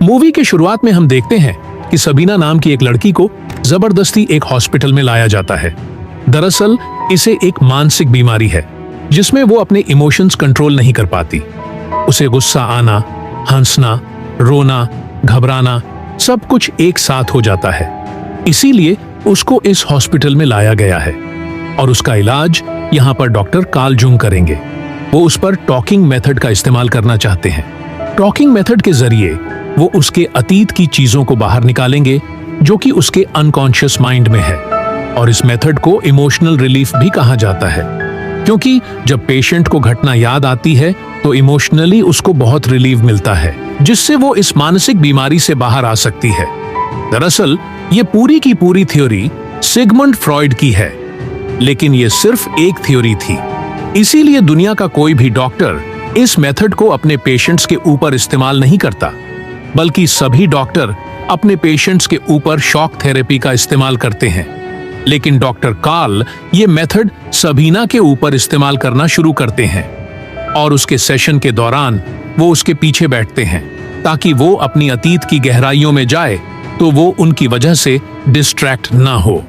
Movie के शुरुआत में हम देखते हैं कि सबीना नाम की एक लड़की को जबरदस्ती एक हॉस्पिटल में लाया जाता है। दरअसल इसे एक मानसिक बीमारी है जिसमें वो अपने इमोशंस कंट्रोल नहीं कर पाती। उसे गुस्सा आना, हंसना, रोना, घबराना सब कुछ एक साथ हो जाता है। इसीलिए उसको इस हॉस्पिटल में लाया गया है और उसका इलाज यहाँ पर डॉक्टर कार्ल जुंग करेंगे। वो उस पर टॉकिंग मेथड का इस्तेमाल करना चाहते हैं। टॉकिंग मेथड के जरिए वो उसके अतीत की चीजों को बाहर निकालेंगे जो कि उसके अनकॉन्शियस माइंड में है। और इस मेथड को इमोशनल रिलीफ भी कहा जाता है, क्योंकि जब पेशेंट को घटना याद आती है तो इमोशनली उसको बहुत रिलीफ मिलता है, जिससे वो इस मानसिक बीमारी से बाहर आ सकती है। दरअसल ये पूरी की पूरी थ्योरी सिगमंड फ्रॉइड की है, लेकिन ये सिर्फ एक थ्योरी थी। इसीलिए दुनिया का कोई भी डॉक्टर इस मेथड को अपने पेशेंट्स के ऊपर इस्तेमाल नहीं करता, बल्कि सभी डॉक्टर अपने पेशेंट्स के ऊपर शॉक थेरेपी का इस्तेमाल करते हैं। लेकिन डॉक्टर कार्ल ये मेथड सबीना के ऊपर इस्तेमाल करना शुरू करते हैं और उसके सेशन के दौरान वो उसके पीछे बैठते हैं ताकि वो अपनी अतीत की गहराइयों में जाए तो वो उनकी वजह से डिस्ट्रैक्ट ना हो।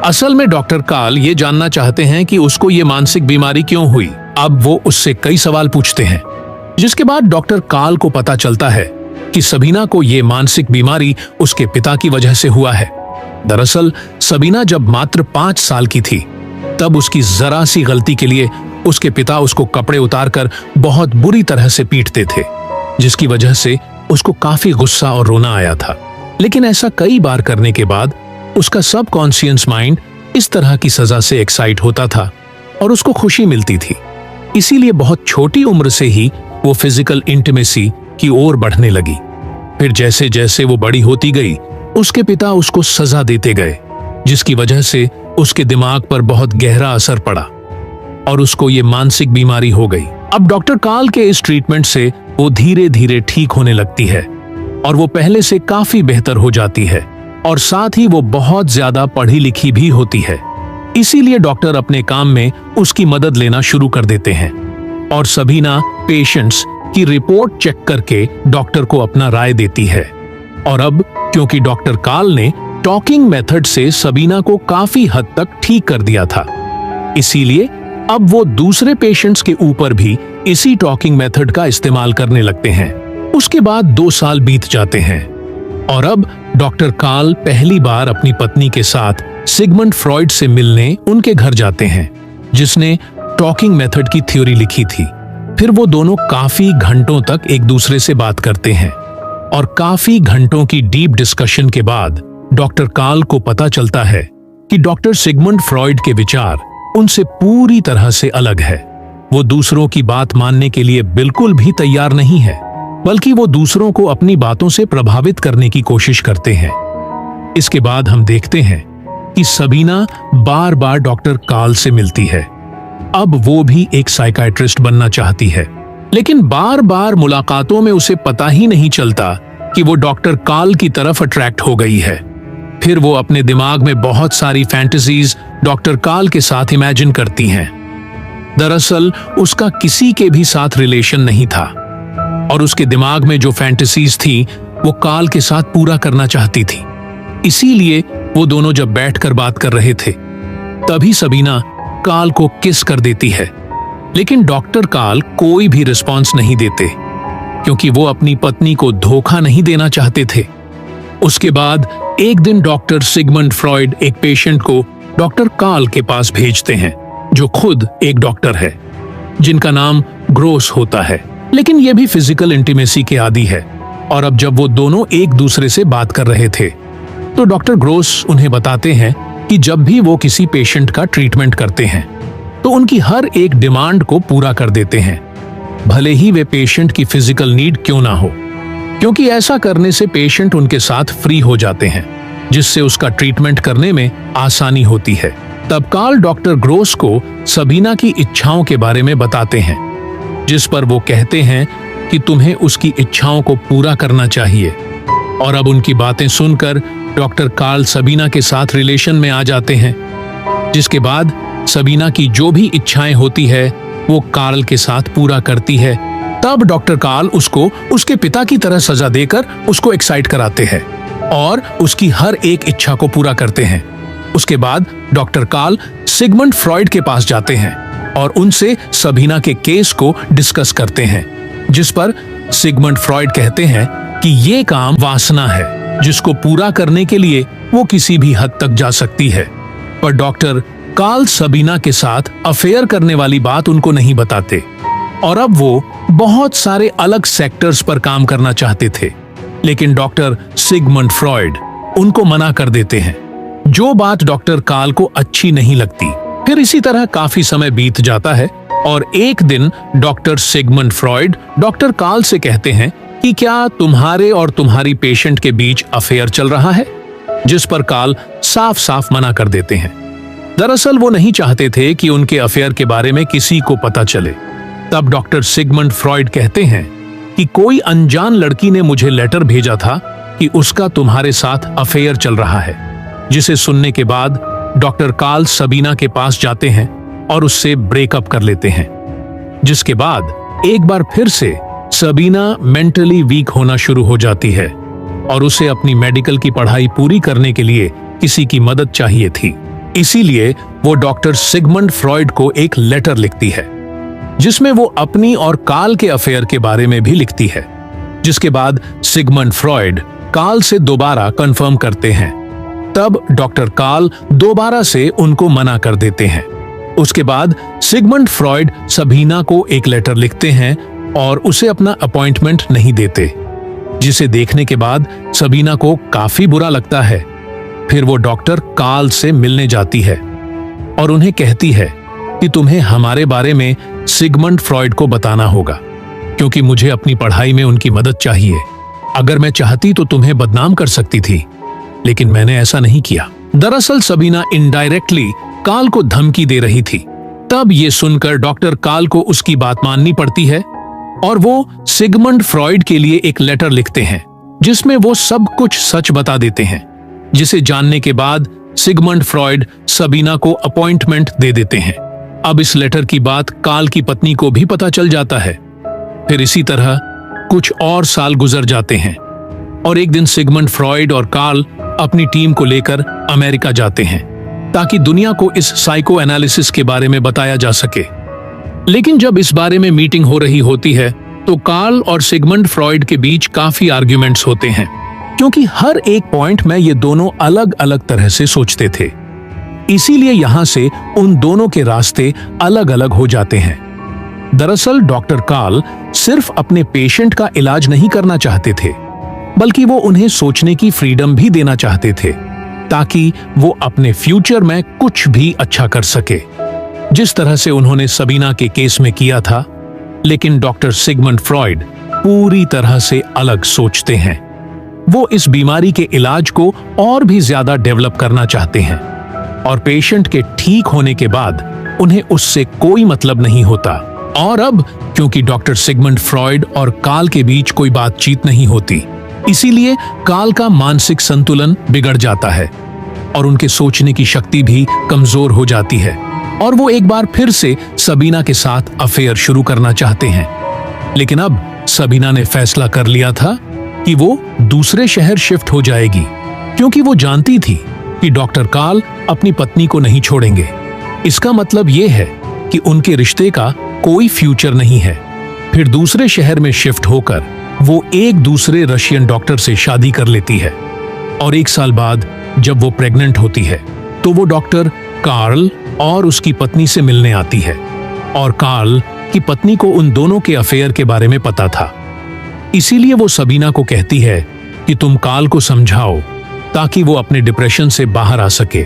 असल में डॉक्टर कार्ल ये जानना चाहते हैं कि उसको ये मानसिक बीमारी क्यों हुई। अब वो उससे कई सवाल पूछते हैं, जिसके बाद डॉक्टर कार्ल को पता चलता है कि सबीना को ये मानसिक बीमारी उसके पिता की वजह से हुआ है। दरअसल सबीना जब मात्र 5 साल की थी तब उसकी जरा सी गलती के लिए उसके पिता उसको कपड़े उतारकर बहुत बुरी तरह से पीटते थे, जिसकी वजह से उसको काफी गुस्सा और रोना आया था। लेकिन ऐसा कई बार करने के बाद उसका सबकॉन्शियस माइंड इस तरह की सजा से एक्साइट होता था और उसको खुशी मिलती थी। इसीलिए बहुत छोटी उम्र से ही वो फिजिकल इंटीमेसी की ओर बढ़ने लगी। फिर जैसे जैसे वो बड़ी होती गई उसके पिता उसको सजा देते गए, जिसकी वजह से उसके दिमाग पर बहुत गहरा असर पड़ा और उसको ये मानसिक बीमारी हो गई। अब डॉक्टर कार्ल के इस ट्रीटमेंट से वो धीरे धीरे ठीक होने लगती है और वो पहले से काफी बेहतर हो जाती है और साथ ही वो बहुत ज्यादा पढ़ी लिखी भी होती है। इसीलिए डॉक्टर अपने काम में उसकी मदद लेना शुरू कर देते हैं और सबीना पेशेंट्स की रिपोर्ट चेक करके डॉक्टर को अपना राय देती है। और अब क्योंकि डॉक्टर कार्ल ने टॉकिंग मेथड से सबीना को काफी हद तक ठीक कर दिया था, इसीलिए अब वो दूसरे पेशेंट्स के ऊपर भी इसी टॉकिंग मेथड का इस्तेमाल करने लगते हैं। उसके बाद 2 साल बीत जाते हैं और अब डॉक्टर कार्ल पहली बार अपनी पत्नी के साथ सिगमंड फ्रॉइड से मिलने उनके घर जाते हैं, जिसने टॉकिंग मेथड की थ्योरी लिखी थी। फिर वो दोनों काफी घंटों तक एक दूसरे से बात करते हैं और काफी घंटों की डीप डिस्कशन के बाद डॉक्टर कार्ल को पता चलता है कि डॉक्टर सिगमंड फ्रॉइड के विचार उनसे पूरी तरह से अलग है। वो दूसरों की बात मानने के लिए बिल्कुल भी तैयार नहीं है, बल्कि वो दूसरों को अपनी बातों से प्रभावित करने की कोशिश करते हैं। इसके बाद हम देखते हैं कि सबीना बार बार डॉक्टर कार्ल से मिलती है। अब वो भी एक साइकियाट्रिस्ट बनना चाहती है, लेकिन बार बार मुलाकातों में उसे पता ही नहीं चलता कि वो डॉक्टर कार्ल की तरफ अट्रैक्ट हो गई है। फिर वो अपने दिमाग में बहुत सारी फैंटेसीज डॉक्टर कार्ल के साथ इमेजिन करती हैं। दरअसल उसका किसी के भी साथ रिलेशन नहीं था और उसके दिमाग में जो फैंटेसीज थी वो कार्ल के साथ पूरा करना चाहती थी। इसीलिए वो दोनों जब बैठकर बात कर रहे थे तभी सबीना कार्ल को किस कर देती है, लेकिन डॉक्टर कार्ल कोई भी रिस्पॉन्स नहीं देते क्योंकि वो अपनी पत्नी को धोखा नहीं देना चाहते थे। उसके बाद एक दिन डॉक्टर सिगमंड फ्रॉइड एक पेशेंट को डॉक्टर कार्ल के पास भेजते हैं, जो खुद एक डॉक्टर है जिनका नाम ग्रोस होता है, लेकिन ये भी फिजिकल इंटीमेसी के आदी है। और अब जब वो दोनों एक दूसरे से बात कर रहे थे तो डॉक्टर ग्रोस उन्हें बताते हैं कि जब भी वो किसी पेशेंट का ट्रीटमेंट करते हैं तो उनकी हर एक डिमांड को पूरा कर देते हैं, भले ही वे पेशेंट की फिजिकल नीड क्यों ना हो, क्योंकि ऐसा करने से पेशेंट उनके साथ फ्री हो जाते हैं, जिससे उसका ट्रीटमेंट करने में आसानी होती है। तब कार्ल डॉक्टर ग्रोस को सबीना की इच्छाओं के बारे में बताते हैं, जिस पर वो कहते हैं कि तुम्हें उसकी इच्छाओं को पूरा करना चाहिए। और अब उनकी बातें सुनकर डॉक्टर कार्ल सबीना के साथ रिलेशन में आ जाते हैं, जिसके बाद सबीना की जो भी इच्छाएं होती है वो कार्ल के साथ पूरा करती है तब डॉक्टर कार्ल उसको उसके पिता की तरह सजा देकर उसको एक्साइट कराते हैं और उसकी हर एक इच्छा को पूरा करते हैं। उसके बाद डॉक्टर कार्ल सिगमंड फ्रॉइड के पास जाते हैं और उनसे सबीना के केस को डिस्कस करते हैं, जिस पर सिगमंड फ्रॉइड कहते हैं कि ये काम वासना है जिसको पूरा करने के लिए वो किसी भी हद तक जा सकती है। पर डॉक्टर कार्ल सबीना के साथ अफेयर करने वाली बात उनको नहीं बताते और अब वो बहुत सारे अलग सेक्टर्स पर काम करना चाहते थे, लेकिन डॉक्टर सिगमंड फ्रॉइड उनको मना कर देते हैं, जो बात डॉक्टर कार्ल को अच्छी नहीं लगती। फिर इसी तरह काफी समय बीत जाता है और एक दिन doctor Sigmund Freud doctor Carl से कहते हैं कि क्या तुम्हारे और तुम्हारी पेशेंट के बीच अफेयर चल रहा है, जिस पर कार्ल साफ साफ मना कर देते हैं। दरअसल वो नहीं चाहते थे कि उनके अफेयर के बारे में किसी को पता चले। तब डॉक्टर सिगमंड फ्रॉइड कहते हैं कि कोई अनजान लड़की ने मुझे लेटर भेजा था कि उसका तुम्हारे साथ अफेयर चल रहा है, जिसे सुनने के बाद डॉक्टर कार्ल सबीना के पास जाते हैं और उससे ब्रेकअप कर लेते हैं, जिसके बाद एक बार फिर से सबीना मेंटली वीक होना शुरू हो जाती है और उसे अपनी मेडिकल की पढ़ाई पूरी करने के लिए किसी की मदद चाहिए थी। इसीलिए वो डॉक्टर सिगमंड फ्रॉइड को एक लेटर लिखती है, जिसमें वो अपनी और कार्ल के अफेयर के बारे में भी लिखती है, जिसके बाद सिगमंड फ्रॉइड कार्ल से दोबारा कंफर्म करते हैं। तब डॉक्टर कार्ल दोबारा से उनको मना कर देते हैं। उसके बाद सिगमंड फ्रॉइड सबीना को एक लेटर लिखते हैं और उसे अपना अपॉइंटमेंट नहीं देते, जिसे देखने के बाद सबीना को काफी बुरा लगता है। फिर वो डॉक्टर कार्ल से मिलने जाती है और उन्हें कहती है कि तुम्हें हमारे बारे में सिगमंड फ्रॉइड को बताना होगा, क्योंकि मुझे अपनी पढ़ाई में उनकी मदद चाहिए। अगर मैं चाहती तो तुम्हें बदनाम कर सकती थी, लेकिन मैंने ऐसा नहीं किया। दरअसल सबीना इनडायरेक्टली कार्ल को धमकी दे रही थी। तब ये सुनकर डॉक्टर कार्ल को उसकी बात माननी पड़ती है और वो सिगमंड फ्रॉइड के लिए एक लेटर लिखते हैं, जिसमें वो सब कुछ सच बता देते हैं, जिसे जानने के बाद सिगमंड फ्रॉइड सबीना को अपॉइंटमेंट दे देते हैं। अब इस लेटर की बात कार्ल की पत्नी को भी पता चल जाता है। फिर इसी तरह कुछ और साल गुजर जाते हैं और एक दिन सिगमंड फ्रॉइड और कार्ल अपनी टीम को लेकर अमेरिका जाते हैं ताकि दुनिया को इस साइको एनालिसिस के बारे में बताया जा सके। लेकिन जब इस बारे में मीटिंग हो रही होती है तो कार्ल और सिगमंड फ्रॉइड के बीच काफी आर्ग्यूमेंट्स होते हैं, क्योंकि हर एक पॉइंट में ये दोनों अलग अलग तरह से सोचते थे। इसीलिए यहां से उन दोनों के रास्ते अलग अलग हो जाते हैं। दरअसल डॉक्टर कार्ल सिर्फ अपने पेशेंट का इलाज नहीं करना चाहते थे, बल्कि वो उन्हें सोचने की फ्रीडम भी देना चाहते थे, ताकि वो अपने फ्यूचर में कुछ भी अच्छा कर सके, जिस तरह से उन्होंने सबीना के केस में किया था। लेकिन डॉक्टर सिगमंड फ्रॉइड पूरी तरह से अलग सोचते हैं। वो इस बीमारी के इलाज को और भी ज्यादा डेवलप करना चाहते हैं और पेशेंट के ठीक होने के बाद उन्हें उससे कोई मतलब नहीं होता। और अब क्योंकि डॉक्टर सिगमंड फ्रॉइड और कार्ल के बीच कोई बातचीत नहीं होती, इसीलिए कार्ल का मानसिक संतुलन बिगड़ जाता है और उनके सोचने की शक्ति भी कमजोर हो जाती है और वो एक बार फिर से सबीना के साथ अफेयर शुरू करना चाहते हैं। लेकिन अब सबीना ने फैसला कर लिया था कि वो दूसरे शहर शिफ्ट हो जाएगी, क्योंकि वो जानती थी कि डॉक्टर कार्ल अपनी पत्नी को नहीं छोड़ेंगे। इसका मतलब ये है कि उनके रिश्ते का कोई फ्यूचर नहीं है। फिर दूसरे शहर में शिफ्ट होकर वो एक दूसरे रशियन डॉक्टर से शादी कर लेती है और एक साल बाद जब वो प्रेग्नेंट होती है तो वो डॉक्टर कार्ल और उसकी पत्नी से मिलने आती है और कार्ल की पत्नी को उन दोनों के अफेयर के बारे में पता था। इसीलिए वो सबीना को कहती है कि तुम कार्ल को समझाओ ताकि वो अपने डिप्रेशन से बाहर आ सके।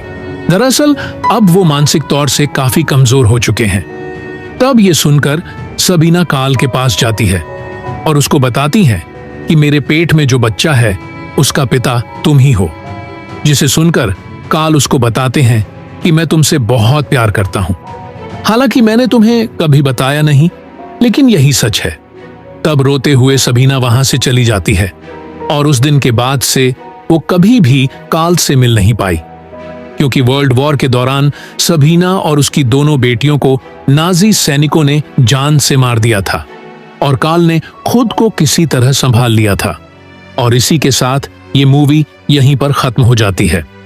दरअसल अब वो मानसिक तौर से काफी कमजोर हो चुके हैं। तब ये सुनकर सबीना कार्ल के पास जाती है और उसको बताती है कि मेरे पेट में जो बच्चा है उसका पिता तुम ही हो, जिसे सुनकर कार्ल उसको बताते हैं कि मैं तुमसे बहुत प्यार करता हूं। हालांकि मैंने तुम्हें कभी बताया नहीं, लेकिन यही सच है। तब रोते हुए सबीना वहां से चली जाती है और उस दिन के बाद से वो कभी भी कार्ल से मिल नहीं पाई, क्योंकि वर्ल्ड वॉर के दौरान सबीना और उसकी दोनों बेटियों को नाजी सैनिकों ने जान से मार दिया था। और कार्ल ने खुद को किसी तरह संभाल लिया था। और इसी के साथ ये मूवी यहीं पर खत्म हो जाती है।